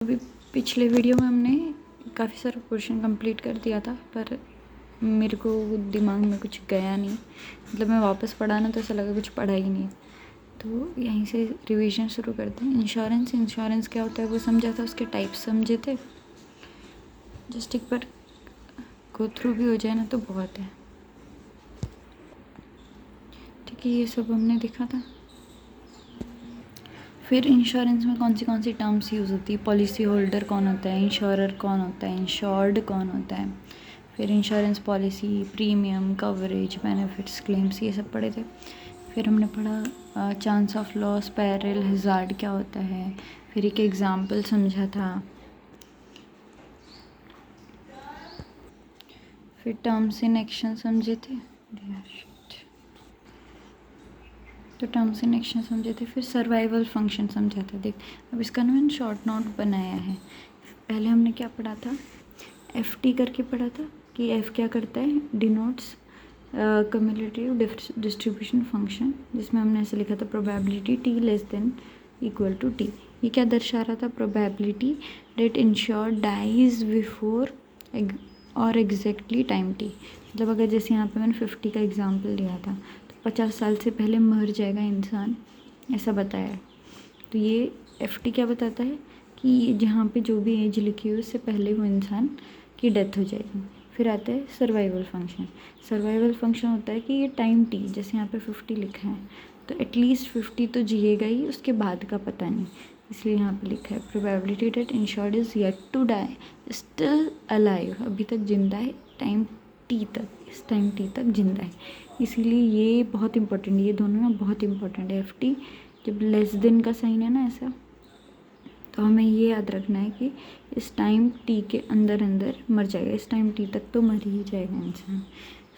अभी पिछले वीडियो में हमने काफ़ी सारा पोर्शन कंप्लीट कर दिया था, पर मेरे को दिमाग में कुछ गया नहीं। मतलब मैं वापस पढ़ा ना तो ऐसा लगा कुछ पढ़ा ही नहीं। तो यहीं से रिवीजन शुरू करते हैं। इंश्योरेंस क्या होता है वो समझा था, उसके टाइप्स समझे थे। जस्ट एक बार गो थ्रू भी हो जाए ना तो बहुत है। ठीक है, ये सब हमने देखा था। फिर इंश्योरेंस में कौन सी टर्म्स यूज़ होती है, पॉलिसी होल्डर कौन होता है, इंश्योरर कौन होता है, इंश्योर्ड कौन होता है। फिर insurance policy, premium, coverage, benefits, claims, ये सब पढ़े थे। फिर हमने पढ़ा chance of loss, parallel, hazard क्या होता है। फिर एक एग्जाम्पल समझा था। फिर टर्म्स इन एक्शन समझे थे। तो टर्म्स इन एक्शन समझे थे। फिर सर्वाइवल फंक्शन समझा था। देख, अब इसका ना मैंने शॉर्ट नोट बनाया है। पहले हमने क्या पढ़ा था, FT करके पढ़ा था कि F क्या करता है, डिनोट्स कम्युलेटिव डिस्ट्रीब्यूशन फंक्शन, जिसमें हमने ऐसे लिखा था probability T less than equal to T। ये क्या दर्शा रहा था, probability that insured dies before और एग्जैक्टली टाइम T। मतलब अगर जैसे यहाँ पे मैंने 50 का एग्जाम्पल लिया था, 50 साल से पहले मर जाएगा इंसान, ऐसा बताया है। तो ये FT क्या बताता है कि जहाँ पे जो भी एज लिखी हुई उससे पहले वो इंसान की डेथ हो जाएगी। फिर आता है सर्वाइवल फंक्शन। सर्वाइवल फंक्शन होता है कि ये टाइम T, जैसे यहाँ पे 50 लिखा है तो एटलीस्ट 50 तो जिएगा ही, उसके बाद का पता नहीं, इसलिए यहाँ पे लिखा है probability that insured is yet to die still alive, अभी तक जिंदा है टाइम T तक, इस टाइम T तक जिंदा है। इसीलिए ये बहुत इंपॉर्टेंट, ये दोनों ना बहुत इंपॉर्टेंट है। FT जब लेस देन का साइन है ना ऐसा, तो हमें ये याद रखना है कि इस टाइम T के अंदर मर जाएगा, इस टाइम T तक तो मर ही जाएगा इंसान।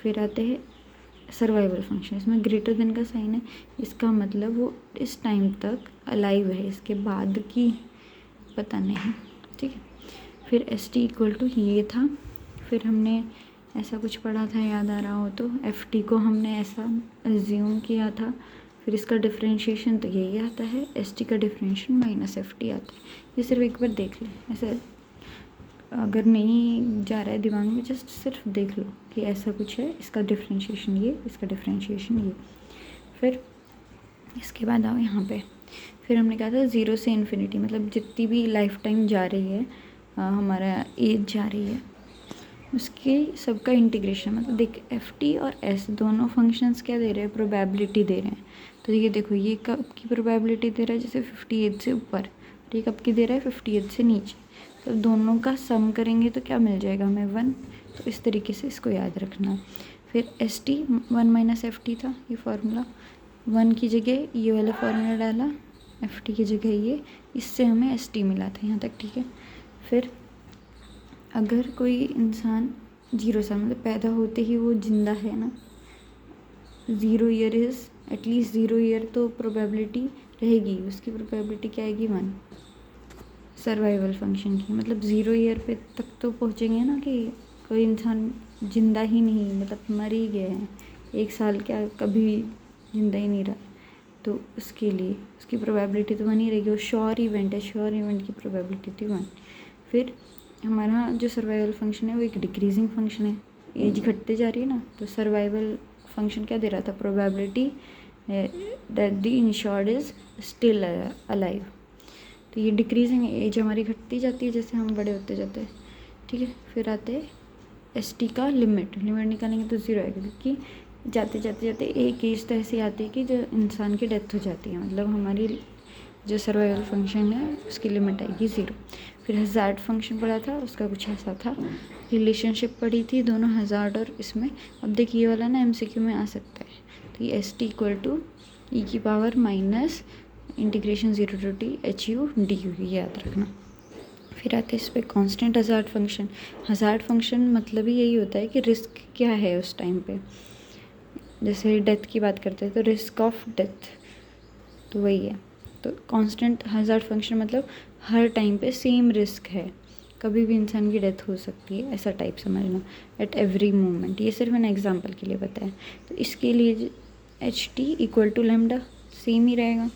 फिर आते हैं सर्वाइवल फंक्शन, इसमें ग्रेटर देन का साइन है, इसका मतलब वो इस टाइम तक अलाइव है, इसके बाद की पता नहीं। ठीक है, फिर ST इक्वल टू ये था। फिर हमने ऐसा कुछ पढ़ा था, याद आ रहा हो तो, FT को हमने ऐसा एज्यूम किया था। फिर इसका डिफ्रेंशिएशन तो यही आता है, ST का डिफ्रेंशिएशन माइनस FT आता है। ये सिर्फ एक बार देख लें, ऐसा अगर नहीं जा रहा है दिमाग में, जस्ट सिर्फ देख लो कि ऐसा कुछ है, इसका डिफ्रेंशिएशन ये, इसका डिफ्रेंशिएशन ये। फिर इसके बाद आओ यहाँ पे, फिर हमने कहा था 0 से इन्फिनिटी, मतलब जितनी भी लाइफ टाइम जा रही है, हमारा एज जा रही है, उसके सबका इंटीग्रेशन। मतलब देख, FT और S दोनों फंक्शंस क्या दे रहे हैं, प्रोबेबिलिटी दे रहे हैं। तो ये देखो, ये कब की प्रोबेबिलिटी दे रहा है, जैसे 58 से ऊपर, तो ये कब की दे रहा है, 58 से नीचे। तो दोनों का सम करेंगे तो क्या मिल जाएगा हमें, 1। तो इस तरीके से इसको याद रखना। फिर ST 1 - FT था, ये फार्मूला 1 की जगह ये वाला फार्मूला डाला, FT की जगह ये, इससे हमें ST मिला था यहाँ तक। ठीक है, फिर अगर कोई इंसान 0 साल, मतलब पैदा होते ही वो जिंदा है ना, 0 ईयर इज़ एटलीस्ट 0 ईयर तो प्रोबेबिलिटी रहेगी, उसकी प्रोबेबिलिटी क्या आएगी, 1 सर्वाइवल फंक्शन की। मतलब 0 ईयर पे तक तो पहुँचेंगे ना कि कोई इंसान जिंदा ही नहीं, मतलब मर ही गए हैं, 1 साल क्या कभी जिंदा ही नहीं रहा, तो उसके लिए उसकी प्रोबेबिलिटी तो 1 ही रहेगी। वो श्योर इवेंट है, श्योर इवेंट की प्रोबेबिलिटी थी 1। फिर हमारा जो सर्वाइवल फंक्शन है वो एक डिक्रीजिंग फंक्शन है, एज घटते जा रही है ना, तो सर्वाइवल फंक्शन क्या दे रहा था, probability that the insured is still alive. तो ये डिक्रीजिंग एज हमारी घटती जाती है जैसे हम बड़े होते जाते हैं। ठीक है, फिर आते हैं ST का लिमिट निकालेंगे तो 0 आएगा, क्योंकि जाते जाते एक एज तो ऐसी आती है कि जो इंसान की डेथ हो जाती है, मतलब हमारी जो सर्वाइवल फंक्शन है उसकी लिमिट आएगी 0। फिर हज़ार्ड फंक्शन पढ़ा था, उसका कुछ ऐसा था, रिलेशनशिप पढ़ी थी दोनों हज़ार्ड और इसमें। अब देखिए ये वाला ना MCQ में आ सकता है, तो ये ST equal to e⁻ minus integration 0 to T HU DU, ये याद रखना। फिर आते हैं इस पर constant hazard function. Hazard function मतलब ही यही होता है कि रिस्क क्या है उस टाइम पे, जैसे डेथ की बात करते हैं तो रिस्क ऑफ डेथ, तो वही है। तो कांस्टेंट हज़ार्ड फंक्शन मतलब हर टाइम पे सेम रिस्क है, कभी भी इंसान की डेथ हो सकती है, ऐसा टाइप समझना, एट एवरी मोमेंट। ये सिर्फ मैंने एग्जांपल के लिए बताया। तो इसके लिए HT equal to lambda same ही रहेगा,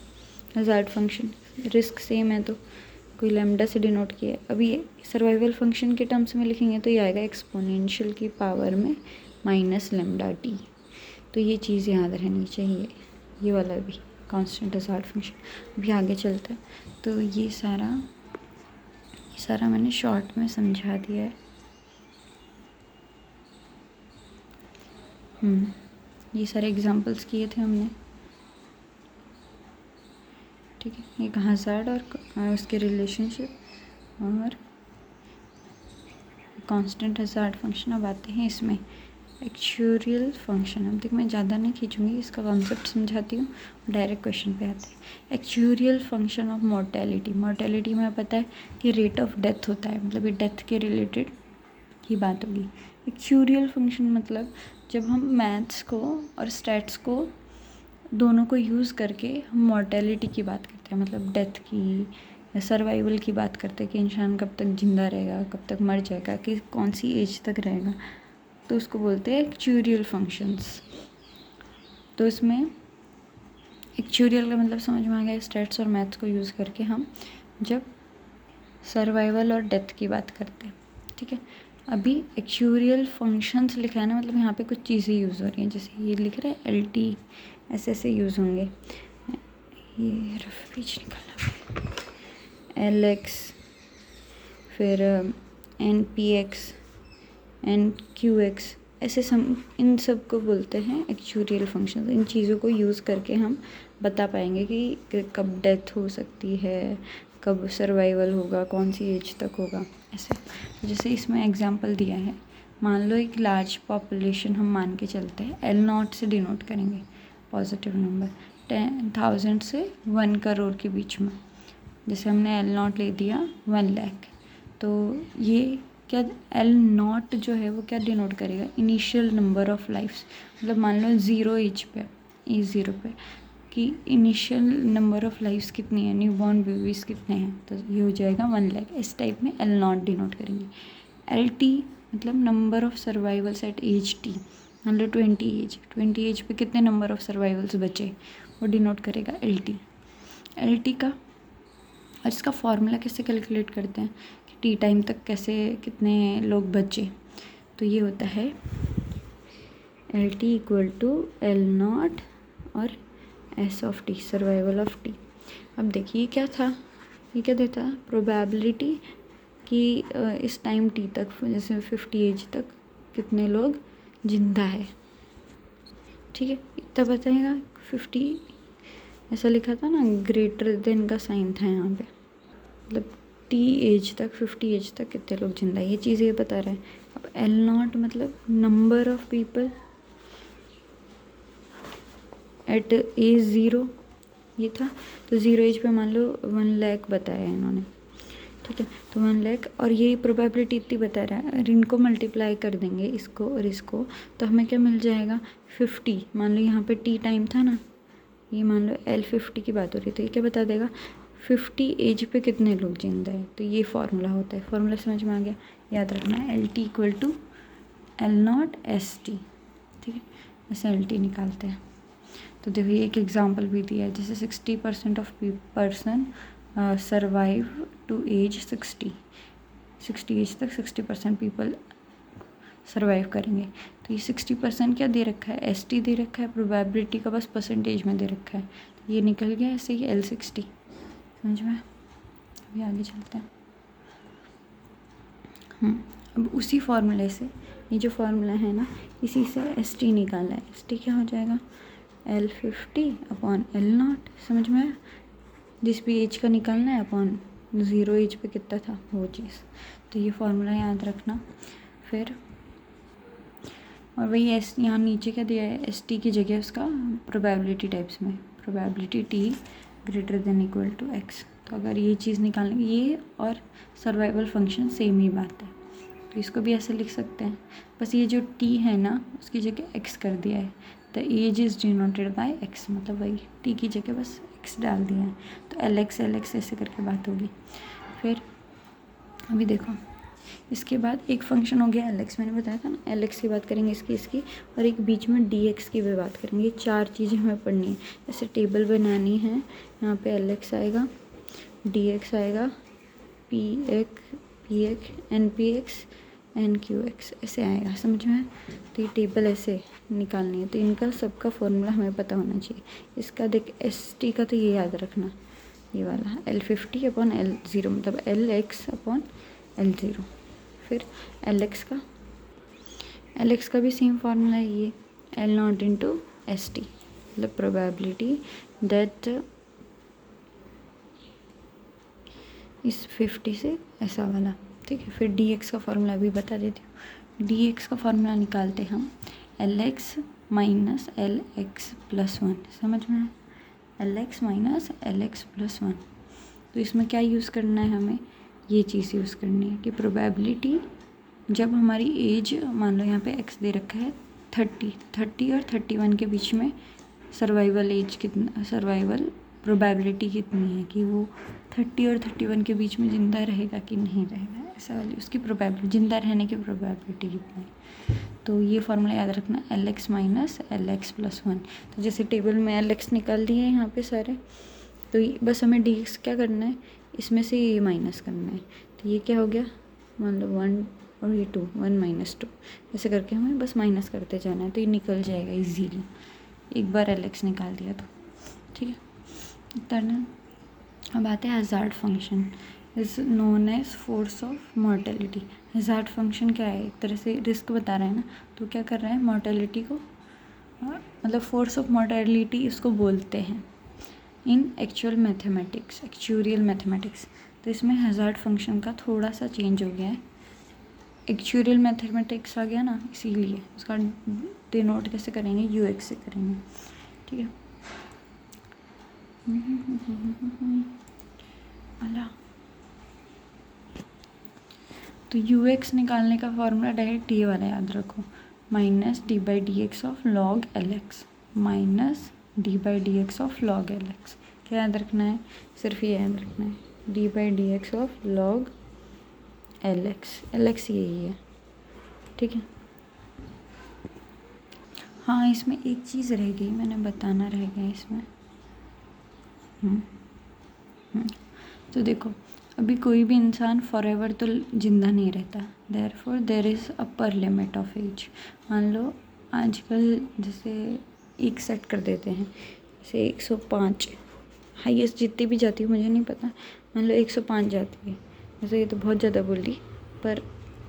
हज़ार्ड फंक्शन रिस्क सेम है तो कोई लैम्डा से डिनोट किया है। अभी सर्वाइवल फंक्शन के टर्म्स में लिखेंगे तो ये आएगा एक्सपोनेंशियल की पावर में माइनस लैम्डा टी। तो ये चीज़ याद रहनी चाहिए, ये वाला भी कांस्टेंट हज़ार्ड फंक्शन। अभी आगे चलता है। तो ये सारा मैंने शॉर्ट में समझा दिया है। ये सारे एग्जांपल्स किए थे हमने, ठीक है। एक हज़ार्ड और उसके रिलेशनशिप और कांस्टेंट हज़ार्ड फंक्शन। अब आते हैं इसमें एक्चुरियल फंक्शन। अब देख मैं ज़्यादा नहीं खींचूंगी, इसका कॉन्सेप्ट समझाती हूँ, डायरेक्ट क्वेश्चन पे आते हैं। Actuarial function of mortality. Mortality में पता है कि रेट ऑफ डेथ होता है, मतलब ये डेथ के रिलेटेड की बात होगी। एक्चुरियल फंक्शन मतलब जब हम मैथ्स को और स्टैट्स को दोनों को यूज़ करके हम मोर्टेलिटी की बात करते हैं, मतलब डेथ की या सर्वाइवल की बात करते हैं कि इंसान कब तक जिंदा रहेगा, कब तक मर जाएगा, कि कौन सी एज तक रहेगा, तो उसको बोलते हैं एक्चुरियल फंक्शंस। तो इसमें एक्चुरियल का मतलब समझ में आ गया, स्टैट्स और मैथ्स को यूज़ करके हम जब सर्वाइवल और डेथ की बात करते हैं, ठीक है। अभी एक्चुरियल फंक्शंस लिखा है ना, मतलब यहाँ पे कुछ चीज़ें यूज़ हो रही हैं, जैसे ये लिख रहा है LT, ऐसे यूज़ होंगे। ये रफ पेज निकाला, LX, फिर NPX, NQX, ऐसे इन सब को बोलते हैं एक्चुरियल फंक्शंस। इन चीज़ों को यूज़ करके हम बता पाएंगे कि कब डेथ हो सकती है, कब सर्वाइवल होगा, कौन सी एज तक होगा, ऐसे। जैसे इसमें एग्जांपल दिया है, मान लो एक लार्ज पॉपुलेशन हम मान के चलते हैं, L0 से डिनोट करेंगे, पॉजिटिव नंबर 10,000 से 1 करोड़ के बीच में। जैसे हमने L0 ले दिया 1 लाख, तो ये क्या L0 जो है वो क्या डिनोट करेगा, इनिशियल नंबर ऑफ लाइफ्स। मतलब मान लो 0 एज पे, E0 पे, कि इनिशियल नंबर ऑफ लाइफ्स कितनी है, न्यू बॉर्न बेबीज़ कितने हैं, तो ये हो जाएगा 1 लाख। इस टाइप में L0 डिनोट करेंगे। LT मतलब number of survivals at age T, मान लो 20 एज पे कितने नंबर ऑफ सर्वाइवल्स बचे, वो डिनोट करेगा LT का। और इसका फॉर्मूला कैसे कैलकुलेट करते हैं कि टी टाइम तक कैसे कितने लोग बचे, तो ये होता है LT इक्वल टू L0 और S of T, survival of T। अब देखिए क्या था, ये क्या देता है, प्रोबेबिलिटी कि इस टाइम T तक, जैसे 50 एज तक कितने लोग जिंदा है, ठीक है। इतना बताएगा 50, ऐसा लिखा था ना, ग्रेटर देन का साइन था यहाँ पे, मतलब T एज तक, 50 एज तक कितने लोग जिंदा है, ये चीज़ ये बता रहा है। अब L0 मतलब number of people at age 0, ये था। तो 0 एज पे मान लो 1 लाख बताया है इन्होंने, ठीक है। तो 1 लाख, और ये प्रोबेबिलिटी इतनी बता रहा है, और इनको मल्टीप्लाई कर देंगे इसको और इसको, तो हमें क्या मिल जाएगा 50। मान लो यहाँ पे T टाइम था ना, ये मान लो L50 की बात हो रही है, तो ये क्या बता देगा 50 एज पे कितने लोग जिंदा है। तो ये फार्मूला होता है, फार्मूला समझ में आ गया, याद रखना है LT equal to L0 ST, ठीक है। ऐसे LT निकालते हैं। तो देखो ये एक एग्जांपल भी दिया है, जैसे 60% of person survive to age 60 age तक 60% पीपल सर्वाइव करेंगे। तो ये 60% क्या दे रखा है, ST दे रखा है, प्रोबेबिलिटी का बस परसेंटेज में दे रखा है, तो ये निकल गया ऐसे ही L60, समझ में। अभी आगे चलते हैं। अब उसी फार्मूले से, ये जो फार्मूला है ना, इसी से ST निकाला है। ST क्या हो जाएगा, L50 अपॉन L0, समझ में आया। जिस भी एज का निकालना है अपॉन 0 एज पे कितना था वो चीज़, तो ये फार्मूला याद रखना। फिर और वही यहाँ नीचे क्या दिया है, ST की जगह उसका प्रोबेबिलिटी टाइप्स में, probability T greater than equal to X। तो अगर ये चीज़ निकालेंगे, ये और सर्वाइवल फंक्शन सेम ही बात है, तो इसको भी ऐसे लिख सकते हैं, बस ये जो T है ना उसकी जगह X कर दिया है। The age is denoted by X, मतलब वही T की जगह बस X डाल दिया है, तो LX ऐसे करके बात होगी। फिर अभी देखो, इसके बाद एक फंक्शन हो गया LX, मैंने बताया था ना, LX की बात करेंगे, इसकी और एक बीच में DX की भी बात करेंगे। 4 चीज़ें हमें पढ़नी है, ऐसे टेबल बनानी है। यहाँ पे LX आएगा, DX आएगा, P N P X N Q X ऐसे आएगा, समझ में? तो ये टेबल ऐसे निकालनी है, तो इनका सबका फॉर्मूला हमें पता होना चाहिए। इसका देख एस टी का तो ये याद रखना, ये वाला L50 अपॉन L0 मतलब LX अपॉन L0। फिर LX का भी सेम फार्मूला है, ये L0 इंटू एस टी मतलब प्रोबेबिलिटी दैट इस 50 से ऐसा वाला, ठीक है। फिर dx का फार्मूला भी बता देती हूँ। dx का फार्मूला निकालते हम Lx माइनस Lx प्लस 1, समझ में है? Lx minus Lx plus 1। तो इसमें क्या यूज़ करना है हमें, ये चीज़ यूज़ करनी है कि प्रोबेबिलिटी जब हमारी एज मान लो यहाँ पे x दे रखा है 30 और 31 के बीच में सर्वाइवल एज कितना, सर्वाइवल प्रोबेबिलिटी कितनी है कि वो 30 और 31 के बीच में ज़िंदा रहेगा कि नहीं रहेगा, ऐसा वाली उसकी प्रोबेबिलिटी, ज़िंदा रहने की प्रोबेबिलिटी कितनी है। तो ये फार्मूला याद रखना Lx माइनस Lx प्लस 1। तो जैसे टेबल में Lx निकाल दिए यहाँ पे सारे, तो बस हमें dx क्या करना है, इसमें से ये माइनस करना है। तो ये क्या हो गया, मान लो 1 और ये 2, 1 माइनस 2, ऐसे करके हमें बस माइनस करते जाना है, तो ये निकल जाएगा इजीली एक बार Lx निकाल दिया तो, ठीक है। टर्न अब आते हैं hazard function is known as force of mortality. Hazard function क्या है, एक तरह से रिस्क बता रहे हैं ना, तो क्या कर रहे हैं मॉर्टेलिटी को, मतलब फोर्स ऑफ मॉर्टेलिटी इसको बोलते हैं इन एक्चुरियल मैथमेटिक्स। तो इसमें हज़ार्ड फंक्शन का थोड़ा सा चेंज हो गया है, एक्चुरियल मैथमेटिक्स आ गया ना, इसीलिए उसका डिनोट कैसे करेंगे, ux से करेंगे, ठीक है। अला तो ux निकालने का फॉर्मूला डायरेक्ट ये वाला याद रखो, minus D by D x of log L X, minus D by D x of log L x. क्या याद रखना है, सिर्फ ये याद रखना है, D by D x of log L x यही है, ठीक है। हाँ इसमें एक चीज़ रह गई, मैंने बताना रह गया इसमें। तो देखो अभी कोई भी इंसान फॉरएवर तो ज़िंदा नहीं रहता, therefore there is upper limit of age. मान लो आजकल जैसे एक सेट कर देते हैं, जैसे 105 हाईएस्ट जितनी भी जाती है मुझे नहीं पता, मान लो 105 जाती है, वैसे ये तो बहुत ज़्यादा बोल दी, पर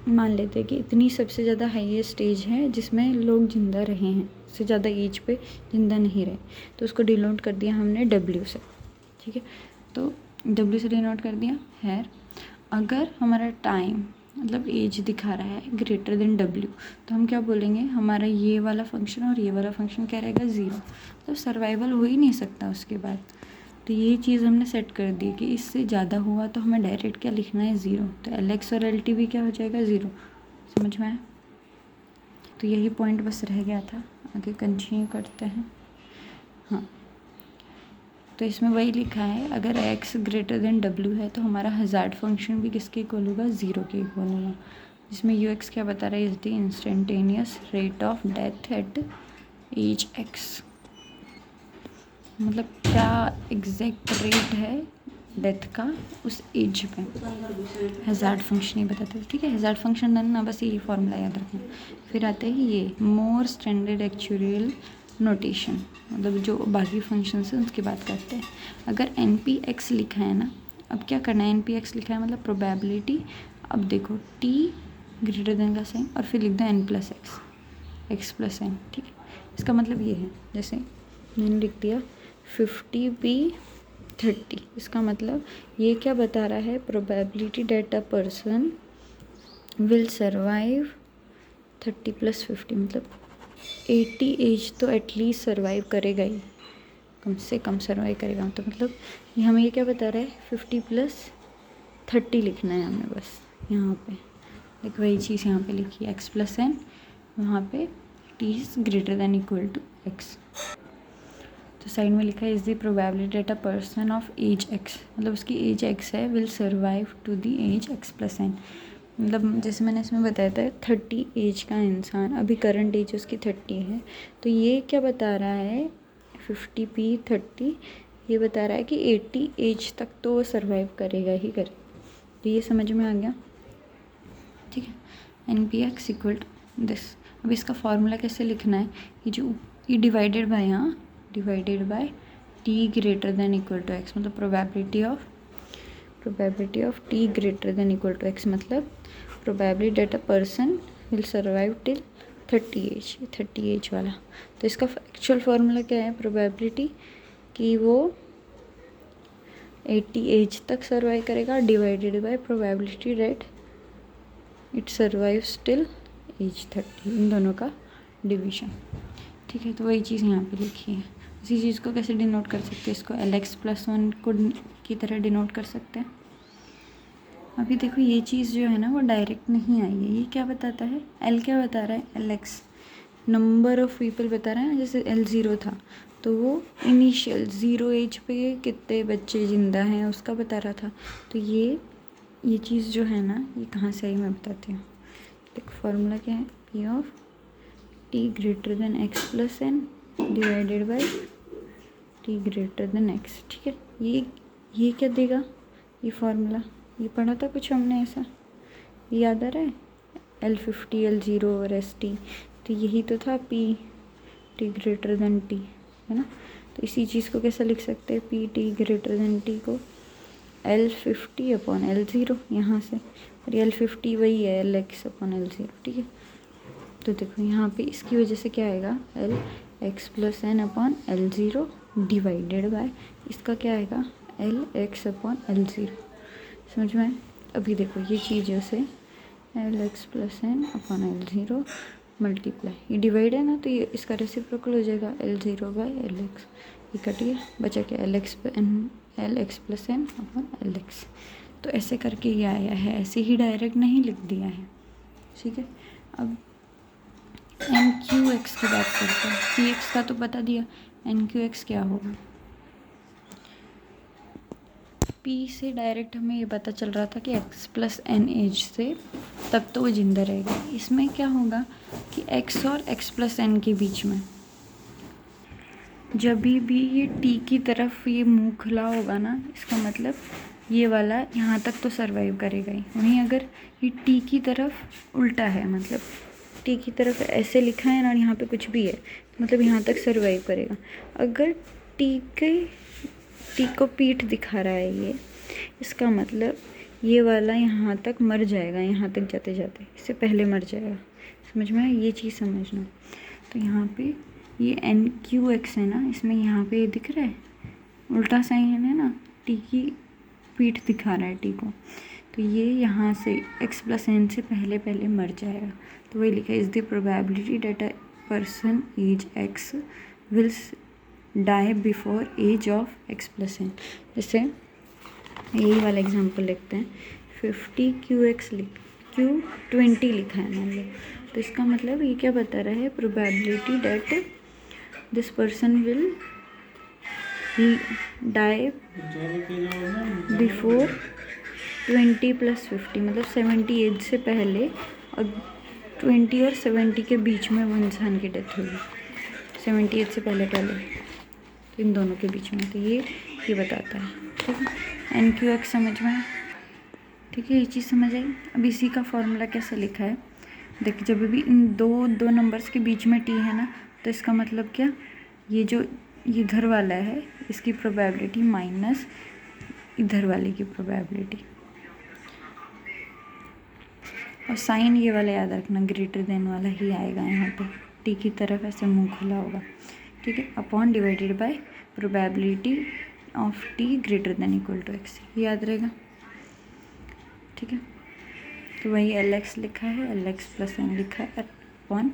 मान लेते हैं कि इतनी सबसे ज़्यादा हाईएस्ट एज है जिसमें लोग ज़िंदा रहे हैं, उससे ज़्यादा एज पे ज़िंदा नहीं रहे, तो उसको डिनोट कर दिया हमने W से, ठीक है। तो W से डिनोट कर दिया है। अगर हमारा टाइम मतलब एज दिखा रहा है ग्रेटर देन W, तो हम क्या बोलेंगे, हमारा ये वाला फंक्शन और ये वाला फंक्शन क्या रहेगा, 0, मतलब सर्वाइवल हो ही नहीं सकता उसके बाद। तो ये चीज़ हमने सेट कर दी कि इससे ज़्यादा हुआ तो हमें डायरेक्ट क्या लिखना है, 0। तो Lx और Lt भी क्या हो जाएगा, 0, समझ में आया? तो यही पॉइंट बस रह गया था, आगे कंटिन्यू करते हैं। हाँ तो इसमें वही लिखा है, अगर x ग्रेटर देन W है तो हमारा हज़ार्ड फंक्शन भी किसके इक्वल होगा, 0 के इक्वल होगा, जिसमें ux क्या बता रहा है, is the instantaneous rate of death at age x, मतलब क्या एग्जैक्ट रेट है डेथ का उस एज पे, हज़ार्ड फंक्शन ही बताते हैं, ठीक है। हज़ार्ड फंक्शन डन ना, बस यही फॉर्मूला याद रखना। फिर आते हैं ये मोर स्टैंडर्ड एक्चुरियल नोटेशन, मतलब जो बाकी फंक्शंस हैं उसकी बात करते हैं। अगर NP-x लिखा है ना, अब क्या करना है, NP-x लिखा है मतलब प्रोबेबिलिटी, अब देखो t ग्रेटर देन का साइन और फिर लिख दो n plus x plus n, ठीक है। इसका मतलब ये है, जैसे मैंने लिख दिया 50p30, इसका मतलब ये क्या बता रहा है, probability that a person will survive 30 + 50, मतलब 80 एज तो एटलीस्ट सर्वाइव करेगा ही, कम से कम सर्वाइव करेगा। तो मतलब ये हमें ये क्या बता रहा है, 50 + 30 लिखना है हमें बस यहाँ पे, एक वही चीज़ यहाँ पे लिखी है, x + n, वहाँ पे t is greater than equal to x। तो साइड में लिखा है is the probability that a person of age x, मतलब उसकी एज x है, will survive to the age x + n, मतलब जैसे मैंने इसमें बताया था 30 एज का इंसान, अभी करंट एज उसकी 30 है, तो ये क्या बता रहा है, 50p30 ये बता रहा है कि 80 एज तक तो वो सर्वाइव करेगा ही करेगा, तो ये समझ में आ गया, ठीक है। N P X equal to this. अब इसका फॉर्मूला कैसे लिखना है, ये जो ये डिवाइडेड बाय, यहाँ divided by T greater than equal to X, मतलब probability of T greater than equal to X, मतलब probability that a person will survive till 30 age वाला। तो इसका एक्चुअल फार्मूला क्या है, प्रोबेबिलिटी कि वो 80 एज तक सर्वाइव करेगा divided by probability that it survives till age 30, इन दोनों का डिवीजन, ठीक है। तो वही चीज़ यहाँ पे लिखी है। इसी चीज़ को कैसे डिनोट कर सकते हैं, इसको LX+1 को की तरह डिनोट कर सकते हैं। अभी देखो ये चीज़ जो है ना वो डायरेक्ट नहीं आई है। ये क्या बताता है, L क्या बता रहा है, LX नंबर ऑफ़ पीपल बता रहा है ना। जैसे L0 था तो वो इनिशियल 0 एज पे कितने बच्चे ज़िंदा हैं उसका बता रहा था। तो ये चीज़ जो है ना ये कहाँ से आई मैं बताती हूँ। एक फार्मूला क्या है, P of T greater then X+N divided by T greater then X, ठीक है। ये क्या देगा, ये फार्मूला ये पढ़ा था कुछ हमने ऐसा, याद आ रहा है, L50 L0 और ST, तो यही तो था P T greater then T, है ना। तो इसी चीज़ को कैसे लिख सकते हैं, P T greater then T को L50 अपॉन L0 यहाँ से, और L50 वही है LX अपॉन L0, ठीक है। तो देखो यहाँ पे इसकी वजह से क्या आएगा, LX+N upon L0 divided by इसका क्या आएगा, LX अपॉन L0, समझ में। अभी देखो ये चीज़ों से LX+N अपॉन L0 मल्टीप्लाई, ये डिवाइड है ना तो ये इसका रेसिप्रोकल हो जाएगा L0 बाय LX, ये कट गया, बचा क्या LX+N अपॉन LX। तो ऐसे करके ये आया है, ऐसे ही डायरेक्ट नहीं लिख दिया है, ठीक है। अब NQX की बात करते हैं, PX का तो बता दिया, NQX क्या होगा। P से डायरेक्ट हमें ये पता चल रहा था कि X+N एज से तब तो वो जिंदा रहेगा। इसमें क्या होगा कि X और X+N के बीच में जब भी ये T की तरफ ये मुंह खुला होगा ना, इसका मतलब ये वाला यहाँ तक तो सर्वाइव करेगा ही। वहीं अगर ये T की तरफ उल्टा है, मतलब T की तरफ ऐसे लिखा है ना और यहाँ पे कुछ भी है, तो मतलब यहाँ तक सर्वाइव करेगा। अगर T को पीठ दिखा रहा है ये, इसका मतलब ये वाला यहाँ तक मर जाएगा, यहाँ तक जाते जाते इससे पहले मर जाएगा, समझ में आया, ये चीज़ समझना। तो यहाँ पे ये NQX है ना, इसमें यहाँ पे ये दिख रहा है उल्टा साइन है ना, T की पीठ दिखा रहा है T को, तो ये यहाँ से X+N से पहले मर जाएगा। तो वही लिखा है, is the probability that a person age X will die before age of X+N। जैसे यही वाला एग्जांपल लिखते हैं, 50 QX Q20 लिखा है मान लो, तो इसका मतलब ये क्या बता रहा है, probability that this person will die before 20 + 50, मतलब 70 एज से पहले, और 20 और 70 के बीच में वो इंसान की डेथ होगी, 70 एज से पहले इन दोनों के बीच में। तो ये बताता है, ठीक है। NQX समझ में, ठीक है, ये चीज़ समझ आई। अब इसी का फॉर्मूला कैसे लिखा है, देख जब भी इन दो नंबर्स के बीच में T है ना, तो इसका मतलब क्या, ये जो इधर वाला है इसकी प्रोबेबिलिटी माइनस इधर वाले की प्रोबेबिलिटी, और साइन ये वाला याद रखना, ग्रेटर देन वाला ही आएगा यहाँ पे, T की तरफ ऐसे मुंह खुला होगा, ठीक है, upon divided by probability of T greater than equal to X, याद रहेगा, ठीक है। तो वही LX लिखा है, LX+N लिखा है, अपॉन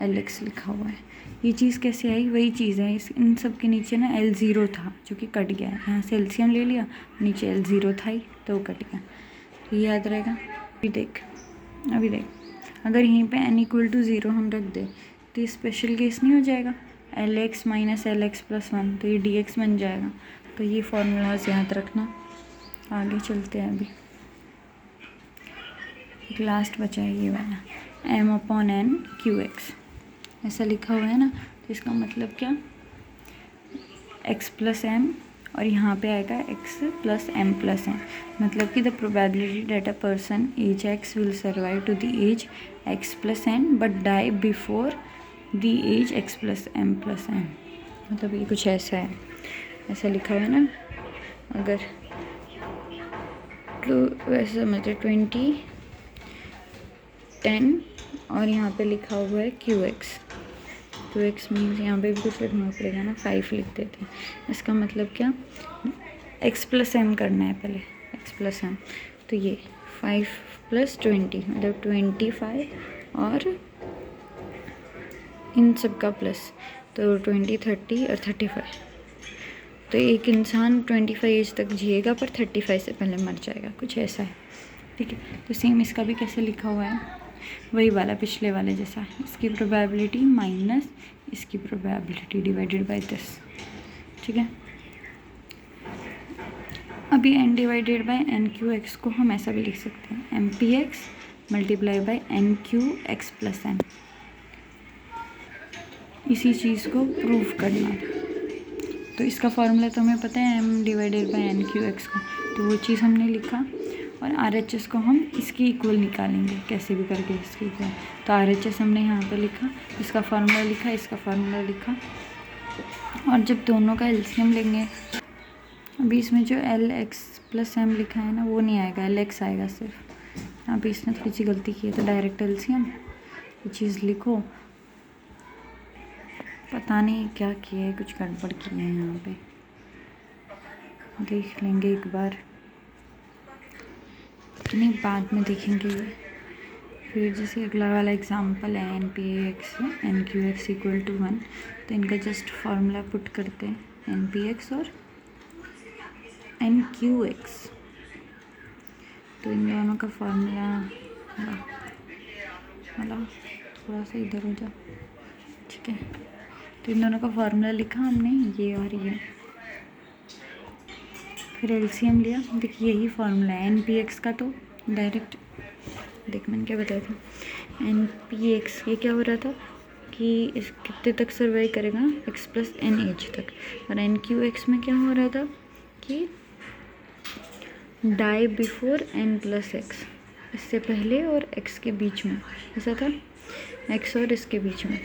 LX लिखा हुआ है। ये चीज़ कैसे आई, वही चीज़ है, इन सब के नीचे ना L0 था जो कि कट गया है, यहाँ से LCM ले लिया, नीचे L0 था ही तो वो कट गया, तो ये याद रहेगा। अभी देख अगर यहीं पे n = 0 हम रख दें तो ये स्पेशल केस नहीं हो जाएगा, LX - LX+1, तो ये DX बन जाएगा। तो ये फॉर्मूलाज याद रखना। आगे चलते हैं, अभी एक लास्ट बचा है ये वाला, M/N QX ऐसा लिखा हुआ है ना, तो इसका मतलब क्या, X+M और यहाँ पे आएगा x plus m plus n, मतलब कि the probability that a person age x will survive to the age x plus n but die before the age x plus m plus n, मतलब ये कुछ ऐसा है, ऐसा लिखा हुआ है ना। अगर तो वैसे समझते 20 10 और यहाँ पे लिखा हुआ है QX, QX मीन्स यहाँ पे भी कुछ लिखना पड़ेगा ना, 5 लिख देते हैं। इसका मतलब क्या, x प्लस m करना है पहले, x प्लस m, तो ये 5 प्लस 20 मतलब 25 और इन सब का प्लस, तो 20 30 और 35। तो एक इंसान 25 एज तक जिएगा पर 35 से पहले मर जाएगा, कुछ ऐसा है, ठीक है। तो सेम इसका भी कैसे लिखा हुआ है, वही वाला पिछले वाले जैसा, इसकी प्रोबेबिलिटी माइनस इसकी प्रोबेबिलिटी डिवाइडेड बाय दिस, ठीक है। अभी n divided by N Q X को हम ऐसा भी लिख सकते हैं, M P X multiply by N Q X plus N, इसी चीज़ को प्रूव करना था। तो इसका फॉर्मूला तो हमें पता है m divided by N Q X का, तो वो चीज़ हमने लिखा, और आर एच एस को हम इसकी इक्वल निकालेंगे कैसे भी करके इसकी इक्वल। तो आर एच एस हमने यहाँ पे लिखा, इसका फार्मूला लिखा, इसका फार्मूला लिखा, और जब दोनों का एलसीएम लेंगे, अभी इसमें जो एल एक्स प्लस एम लिखा है ना वो नहीं आएगा, एल एक्स आएगा सिर्फ। अभी इसने थोड़ी सी गलती की है, तो डायरेक्ट एलसीएम ये चीज़ लिखो, पता नहीं क्या किया है, कुछ गड़बड़ की है यहाँ पे, देख लेंगे एक बार, नहीं बाद में देखेंगे ये। फिर जैसे अगला वाला एग्जांपल है N P X N Q X equal to 1, तो इनका जस्ट फार्मूला पुट करते हैं, एन पी एक्स और एन क्यू एक्स, तो इन दोनों का फार्मूला मतलब थोड़ा सा इधर हो जा, ठीक है। तो इन दोनों का फार्मूला लिखा हमने, ये और ये, फिर एलसीएम लिया, देखिए यही फार्मूला है एन पी एक्स का, तो डायरेक्ट देख मैंने क्या बताया था, एन पी एक्स ये क्या हो रहा था कि इस कितने तक सर्वाइव करेगा, एक्स प्लस एन एज तक, और एन क्यू एक्स में क्या हो रहा था कि die before N plus X, इससे पहले और एक्स के बीच में, ऐसा था, एक्स और इसके बीच में।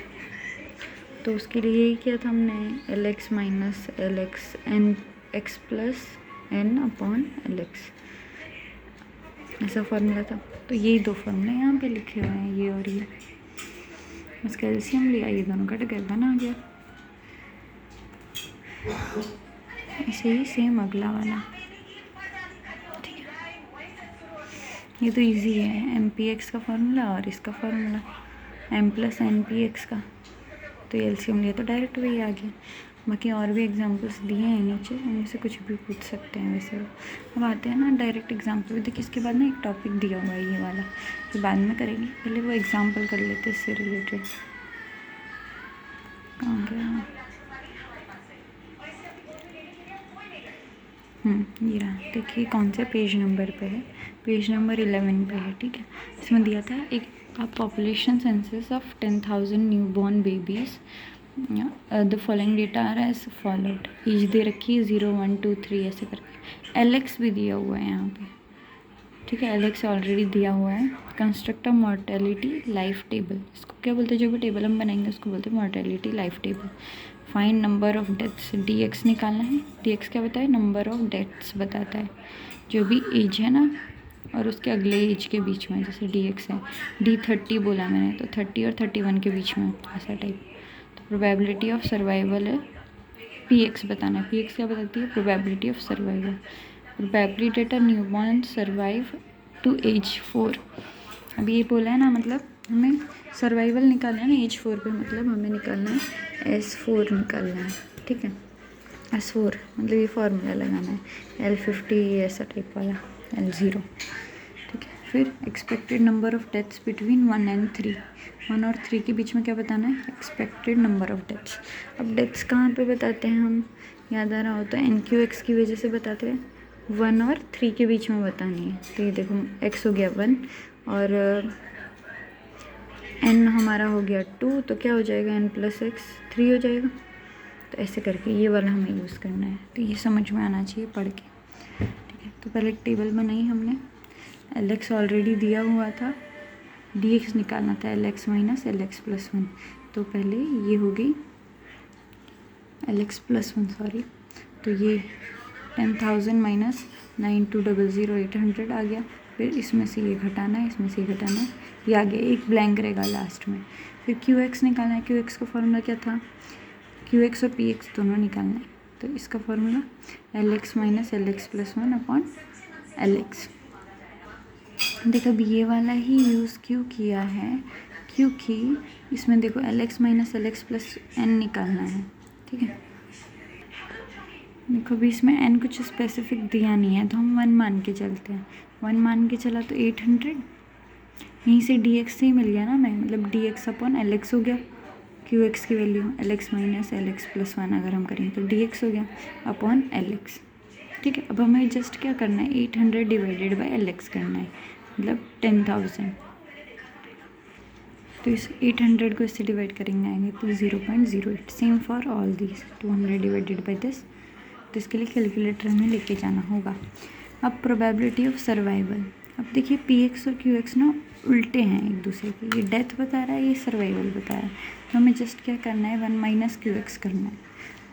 तो उसके लिए यही किया था हमने, L X minus L X N X plus N upon L X, ऐसा फार्मूला था। तो यही दो फार्मूले यहाँ पे लिखे हुए हैं, ये और ये, इसका एलसीएम लिया, ये दोनों कट गए, बना गया। ऐसे ही सेम अगला वाला, ठीक है। ये तो इजी है, एम पी एक्स का फार्मूला और इसका formula M plus N P X का, तो एलसीएम लिया तो डायरेक्ट वही आ गया। बाकी और भी एग्जांपल्स दिए हैं नीचे, उनमें से कुछ भी पूछ सकते हैं वैसे। अब आते हैं ना डायरेक्ट एग्जांपल, देखिए इसके बाद ना एक टॉपिक दिया हुआ है ये वाला, तो बाद में करेंगे, पहले वो एग्जांपल कर लेते हैं इससे रिलेटेड। कहाँ गया, ये रहा, देखिए कौन से पेज नंबर पे है, पेज नंबर 11 पे है, ठीक है। इसमें दिया था एक population census of 10,000 newborn babies, the following data are as followed, age दे रखी है 0 1 2 3 ऐसे करके, एल एक्स भी दिया हुआ है यहाँ पे, ठीक है, एल एक्स ऑलरेडी दिया हुआ है। Construct a mortality life table, इसको क्या बोलते हैं, जो भी टेबल हम बनाएंगे उसको बोलते हैं mortality life table. Find number of deaths, D x निकालना है, डी एक्स क्या बताया, नंबर ऑफ डेथ्स बताता है, जो भी एज है ना और उसके अगले एज के बीच में, जैसे डी एक्स है, डी 30 बोला मैंने, तो 30 और 31 के बीच में, ऐसा टाइप। तो प्रोबेबिलिटी ऑफ सर्वाइवल है, पी एक्स बताना है, पी एक्स क्या बताती है, probability of survival, probability that a newborn survive to age 4। अभी ये बोला है ना, मतलब हमें सर्वाइवल निकालना है ना एज 4 पे, मतलब हमें निकालना है S4 निकालना है, ठीक है। S4 मतलब ये फार्मूला लगाना है, L50 ऐसा टाइप वाला, L0, ठीक है। फिर expected number of deaths between 1 and 3, 1 और 3 के बीच में क्या बताना है, एक्सपेक्टेड नंबर ऑफ डेथ्स। अब डेथ्स कहाँ पे बताते हैं हम, याद आ रहा हो तो एन क्यू एक्स की वजह से बताते हैं, 1 और 3 के बीच में बतानी है। तो ये देखो x हो गया 1 और n हमारा हो गया 2, तो क्या हो जाएगा n प्लस एक्स 3 हो जाएगा, तो ऐसे करके ये वाला हमें यूज़ करना है। तो ये समझ में आना चाहिए पढ़ के, ठीक है। तो पहले एक टेबल बनाई हमने, LX ऑलरेडी दिया हुआ था, DX निकालना था, LX माइनस LX प्लस 1। तो पहले ये होगी LX प्लस 1 सॉरी, तो ये 10,000 माइनस 9200 800 आ गया। फिर इसमें से ये घटाना है, इसमें से ये घटाना है, ये आ गया, एक ब्लैंक रहेगा लास्ट में। फिर QX निकालना है, QX का फॉर्मूला क्या था, QX और PX दोनों निकालना है। तो इसका formula LX minus LX plus 1 upon LX। देखो अब ये वाला ही यूज़ क्यों किया है, क्योंकि इसमें देखो LX minus LX plus N निकालना है, ठीक है। देखो अभी इसमें n कुछ स्पेसिफिक दिया नहीं है, तो हम 1 मान के चलते हैं। 1 मान के चला तो 800, यहीं से dx से ही मिल गया ना, मैं मतलब dx अपॉन LX हो गया, QX की value LX minus LX plus 1 अगर हम करें तो dx हो गया अपॉन LX, ठीक है। अब हमें जस्ट क्या करना है, 800 डिवाइडेड बाई LX करना है, मतलब 10,000। तो इस 800 को इससे डिवाइड करेंगे आएंगे तो 0.08। Same for all these, 200 divided by this. तो इसके लिए कैलकुलेटर में लेके जाना होगा। अब प्रोबेबिलिटी ऑफ सर्वाइवल, अब देखिए PX और QX ना उल्टे हैं एक दूसरे के, ये डेथ बता रहा है, ये सर्वाइवल बता रहा है। तो हमें जस्ट क्या करना है, 1 माइनस QX करना है।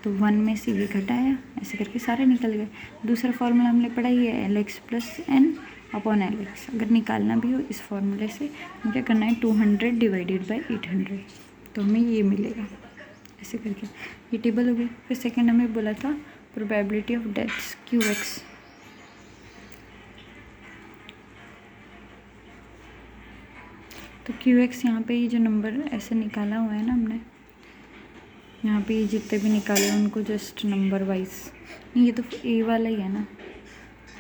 तो 1 में से ये घटाया, ऐसे करके सारे निकल गए। दूसरा फॉर्मूला हमने पढ़ा ही है, LX plus N upon LX। अगर निकालना भी हो इस फॉर्मूले से, हमें क्या करना है, 200 डिवाइडेड बाई 800, तो हमें ये मिलेगा। ऐसे करके ये टेबल हो गई। फिर सेकेंड हमें बोला था प्रोबेबिलिटी ऑफ डेथ्स QX, तो QX यहाँ पे ये जो नंबर ऐसे निकाला हुआ है ना हमने, यहाँ पे ये जितने भी निकाले उनको जस्ट नंबर वाइज, नहीं ये तो A वाला ही है ना,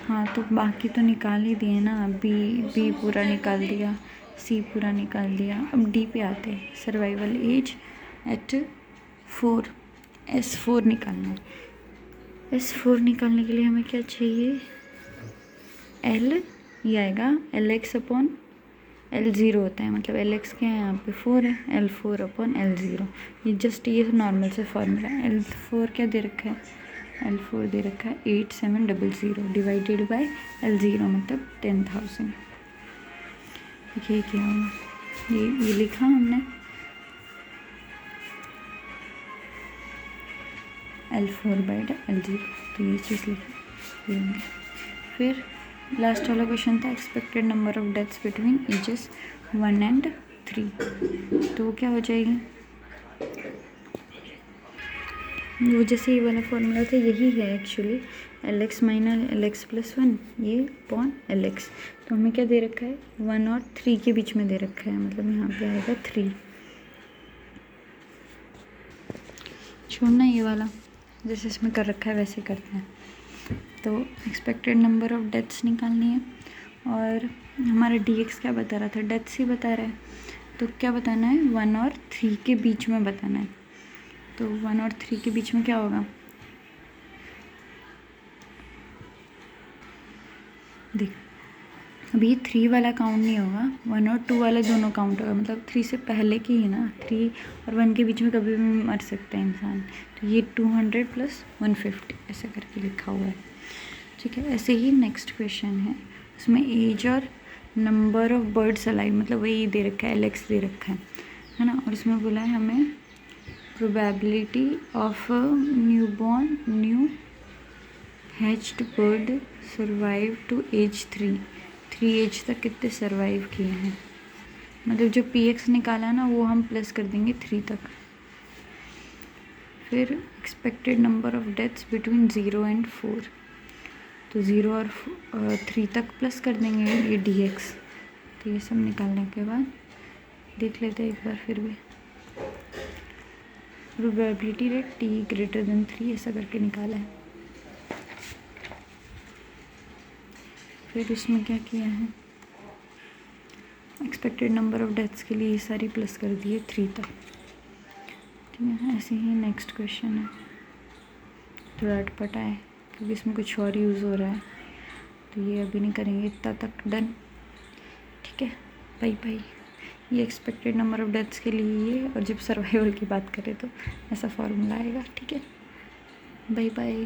हाँ तो बाकी तो निकाल ही दिए ना, B पूरा निकाल दिया, C पूरा निकाल दिया। अब D पे आते हैं, सर्वाइवल एज एट 4, S4 निकालना है। S4 निकालने के लिए हमें क्या चाहिए, L ये आएगा LX अपॉन L0 होता है, मतलब LX क्या है यहाँ पे 4 है, L4 अपॉन L0। ये जस्ट ये नॉर्मल से फॉर्मूला है। L4 क्या दे रखा है, L4 दे रखा है 8700 डिवाइडेड बाय L0 मतलब 10,000। देखिए क्या होगा, ये लिखा हमने L4 बाई L0, तो ये चीज़ लिखी। फिर लास्ट वाला क्वेश्चन था expected number of deaths between ages 1 and 3, तो वो क्या हो जाएगी, वो जैसे ये वाला फॉर्मूला था यही है actually, LX minus LX plus 1 ये अपॉन LX। तो हमें क्या दे रखा है, 1 और 3 के बीच में दे रखा है, मतलब यहाँ पे आएगा 3, छोड़ना ये वाला, जैसे इसमें कर रखा है वैसे करते हैं। तो एक्सपेक्टेड नंबर ऑफ डेथ्स निकालनी है, और हमारा DX क्या बता रहा था, डेथ्स ही बता रहा है, तो क्या बताना है, 1 और 3 के बीच में बताना है। तो 1 और 3 के बीच में क्या होगा, देख अभी 3 वाला काउंट नहीं होगा, 1 और 2 वाला दोनों काउंट होगा, मतलब 3 से पहले की ही ना, 3 और 1 के बीच में कभी भी मर सकता है इंसान। तो ये 200 प्लस 150 ऐसा करके लिखा हुआ है, ठीक है। ऐसे ही नेक्स्ट क्वेश्चन है, उसमें एज और नंबर ऑफ बर्ड्स अलाइव, मतलब वही दे रखा है, LX दे रखा है ना, और इसमें बोला है हमें probability of newborn new hatched bird survive to age 3 age तक कितने सर्वाइव किए हैं, मतलब जो PX निकाला ना वो हम प्लस कर देंगे 3 तक। फिर expected number of deaths between 0 and 4, तो 0 और 3 तक प्लस कर देंगे ये DX। तो ये सब निकालने के बाद देख लेते हैं एक बार फिर भी, probability rate T greater then 3 ऐसा करके निकाला है। फिर इसमें क्या किया है, एक्सपेक्टेड नंबर ऑफ डेथ्स के लिए ये सारी प्लस कर दिए 3 तक, ठीक है। ऐसे ही नेक्स्ट क्वेश्चन है, थोड़ा अटपटा है क्योंकि इसमें कुछ और यूज़ हो रहा है, तो ये अभी नहीं करेंगे, इतना तक डन, ठीक है। Bye bye. ये एक्सपेक्टेड नंबर ऑफ डेथ्स के लिए ये, और जब सर्वाइवल की बात करें तो ऐसा फॉर्मूला आएगा। ठीक है, बाय बाय।